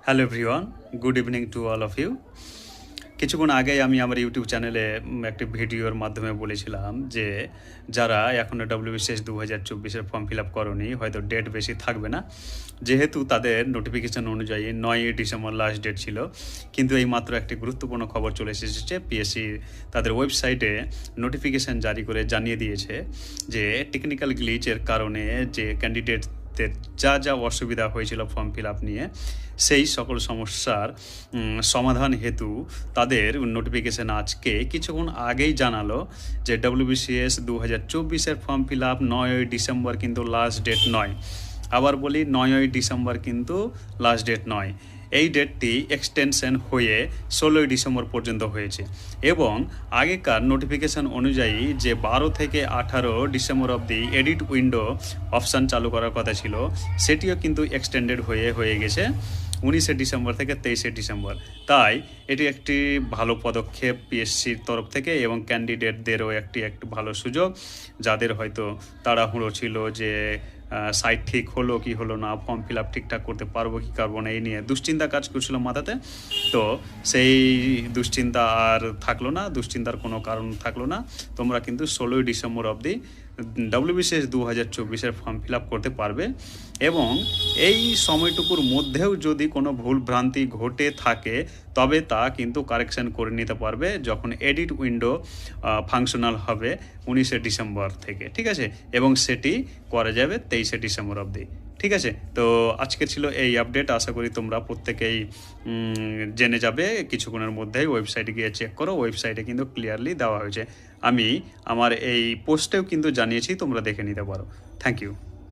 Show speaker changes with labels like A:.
A: Hello everyone, good evening to all of you. কিছুক্ষণ আগেই আমি আমার ইউটিউব চ্যানেলে একটি ভিডিওর মাধ্যমে বলেছিলাম যে যারা এখনও WBCS 2024-এর ফর্ম ফিল আপ করনি, হয়তো ডেট বেশি থাকবে না, যেহেতু তাদের নোটিফিকেশান অনুযায়ী 9ই ডিসেম্বর লাস্ট ডেট ছিল। কিন্তু এই মাত্র একটি গুরুত্বপূর্ণ খবর চলে এসেছে। পিএসসি তাদের ওয়েবসাইটে নোটিফিকেশান জারি করে জানিয়ে দিয়েছে যে টেকনিক্যাল গ্লিচের কারণে যে ক্যান্ডিডেট যা যা অসুবিধা হয়েছিল ফর্ম ফিল আপ নিয়ে, সেই সকল সমস্যার সমাধান হেতু তাদের নোটিফিকেশান আজকে কিছুক্ষণ আগেই জানালো যে WBCS 2024-এর ফর্ম ফিল আপ 9ই ডিসেম্বর কিন্তু লাস্ট ডেট নয়। আবার বলি, 9ই ডিসেম্বর কিন্তু লাস্ট ডেট নয়। এই ডেটটি এক্সটেনশন হয়ে 16ই ডিসেম্বর পর্যন্ত হয়েছে এবং আগেকার নোটিফিকেশান অনুযায়ী যে 12 থেকে 18 ডিসেম্বর অবধি এডিট উইন্ডো অপশান চালু করার কথা ছিল, সেটিও কিন্তু এক্সটেন্ডেড হয়ে গেছে 19শে ডিসেম্বর থেকে 23শে ডিসেম্বর। তাই এটি একটি ভালো পদক্ষেপ পিএসসির তরফ থেকে এবং ক্যান্ডিডেটদেরও একটি ভালো সুযোগ, যাদের হয়তো তাড়াহুড়ো ছিল যে সাইট ঠিক হলো কি হলো না, ফর্ম ফিল আপ ঠিকঠাক করতে পারবো কি পারবো না, এই নিয়ে দুশ্চিন্তা কাজ করছিল মাথাতে। তো সেই দুশ্চিন্তা আর থাকলো না, দুশ্চিন্তার কোনো কারণ থাকলো না। তোমরা কিন্তু 16ই ডিসেম্বর অবধি WBCS 2024-এর ফর্ম ফিল আপ করতে পারবে এবং এই সময়টুকুর মধ্যেও যদি কোনো ভুল ভ্রান্তি ঘটে থাকে তবে তা কিন্তু কারেকশন করে নিতে পারবে যখন এডিট উইন্ডো ফাংশনাল হবে 19শে ডিসেম্বর থেকে, ঠিক আছে? এবং সেটি করা যাবে 23শে ডিসেম্বর অবধি, ঠিক আছে? তো আজকে ছিল এই আপডেট। আশা করি তোমরা প্রত্যেকেই জেনে যাবে কিছুক্ষণের মধ্যেই। ওয়েবসাইটে গিয়ে চেক করো, ওয়েবসাইটে কিন্তু ক্লিয়ারলি দেওয়া হয়েছে। আমি আমার এই পোস্টেও কিন্তু জানিয়েছি, তোমরা দেখে নিতে পারো। Thank you.